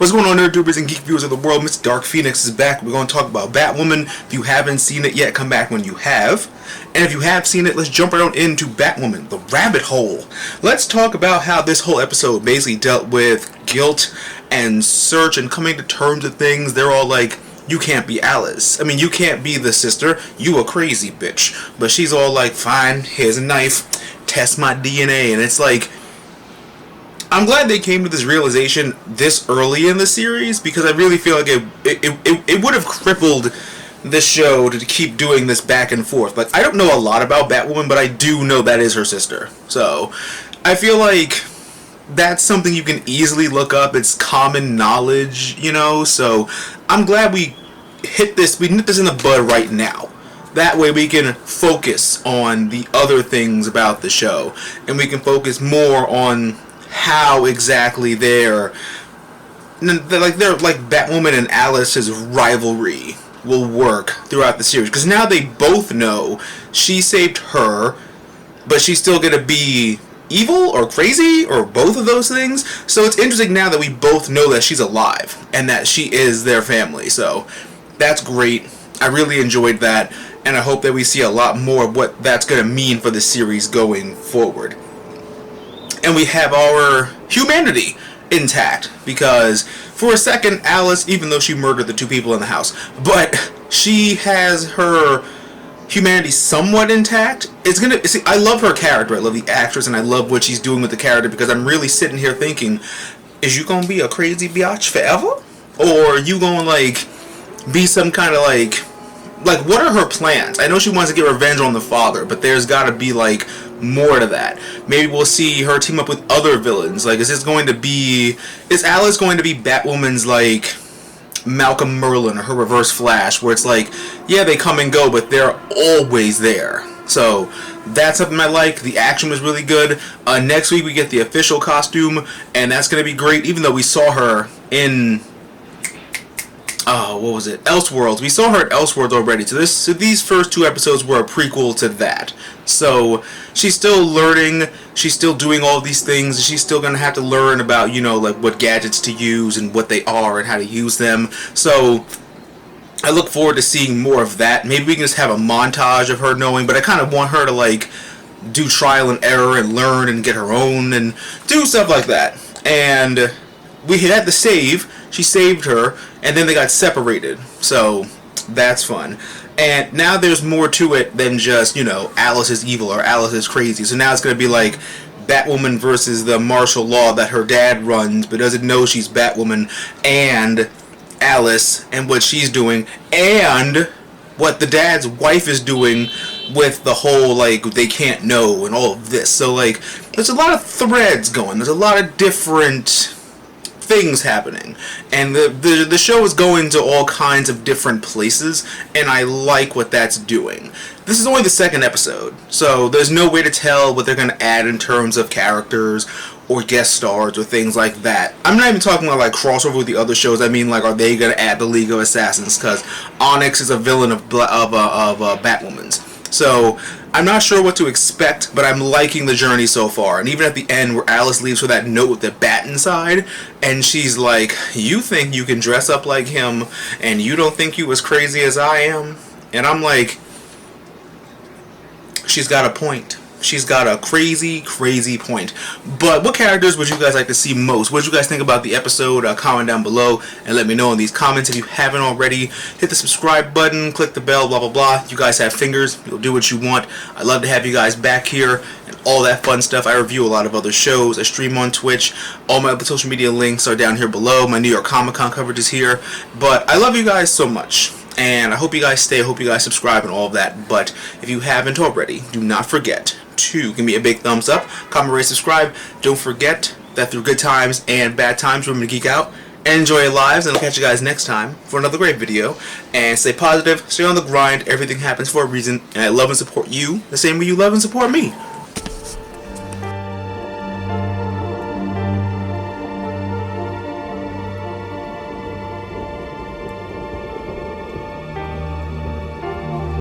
What's going on, nerd-tubers and geek viewers of the world? Mr. Dark Phoenix is back. We're going to talk about Batwoman. If you haven't seen it yet, come back when you have. And if you have seen it, let's jump right on into Batwoman, the rabbit hole. Let's talk about how this whole episode basically dealt with guilt and search and coming to terms with things. They're all like, you can't be Alice. I mean, you can't be the sister. You a crazy bitch. But she's all like, fine, here's a knife. Test my DNA. And it's like, I'm glad they came to this realization this early in the series, because I really feel like it would have crippled the show to keep doing this back and forth. Like, I don't know a lot about Batwoman, but I do know that is her sister. So, I feel like that's something you can easily look up. It's common knowledge, you know? So, I'm glad we nip this in the bud right now. That way we can focus on the other things about the show, and we can focus more on how exactly their Batwoman and Alice's rivalry will work throughout the series. Because now they both know she saved her, but she's still gonna be evil or crazy or both of those things. So it's interesting now that we both know that she's alive and that she is their family. So that's great. I really enjoyed that, and I hope that we see a lot more of what that's gonna mean for the series going forward. And we have our humanity intact, because for a second, Alice, even though she murdered the two people in the house, but she has her humanity somewhat intact. I love her character, I love the actress, and I love what she's doing with the character, because I'm really sitting here thinking, is you gonna be a crazy biatch forever? Or are you gonna, like, be some kind of, like, what are her plans? I know she wants to get revenge on the father, but there's gotta be, like, more to that. Maybe we'll see her team up with other villains. Like, is Alice going to be Batwoman's, like, Malcolm Merlin or her Reverse Flash, where it's like, yeah, they come and go, but they're always there. So that's something I like. The action was really good. Next week we get the official costume, and that's gonna be great, even though we saw her in what was it? Elseworlds. We saw her at Elseworlds already. So these first two episodes were a prequel to that. So she's still learning. She's still doing all these things. She's still gonna have to learn about, you know, like what gadgets to use and what they are and how to use them. So I look forward to seeing more of that. Maybe we can just have a montage of her knowing, but I kind of want her to, like, do trial and error and learn and get her own and do stuff like that. And we had the save. She saved her, and then they got separated. So that's fun. And now there's more to it than just, you know, Alice is evil or Alice is crazy. So now it's going to be like Batwoman versus the martial law that her dad runs, but doesn't know she's Batwoman, and Alice and what she's doing, and what the dad's wife is doing with the whole, like, they can't know and all of this. So, like, there's a lot of threads going. There's a lot of different things happening, and the show is going to all kinds of different places, and I like what that's doing. This is only the second episode, so there's no way to tell what they're going to add in terms of characters or guest stars or things like that. I'm not even talking about, like, crossover with the other shows. I mean, like, are they going to add the League of Assassins, because Onyx is a villain of Batwoman's. So I'm not sure what to expect, but I'm liking the journey so far. And even at the end, where Alice leaves with that note with the bat inside, and she's like, you think you can dress up like him, and you don't think you as crazy as I am? And I'm like, she's got a point. She's got a crazy, crazy point. But what characters would you guys like to see most? What did you guys think about the episode? Comment down below and let me know in these comments. If you haven't already, hit the subscribe button, click the bell, blah, blah, blah. You guys have fingers. You'll do what you want. I love to have you guys back here and all that fun stuff. I review a lot of other shows. I stream on Twitch. All my other social media links are down here below. My New York Comic Con coverage is here. But I love you guys so much. And I hope you guys stay. I hope you guys subscribe and all of that. But if you haven't already, do not forget to give me a big thumbs up, comment, rate, subscribe. Don't forget that through good times and bad times, remember to geek out and enjoy your lives. And I'll catch you guys next time for another great video. And stay positive, stay on the grind. Everything happens for a reason. And I love and support you the same way you love and support me.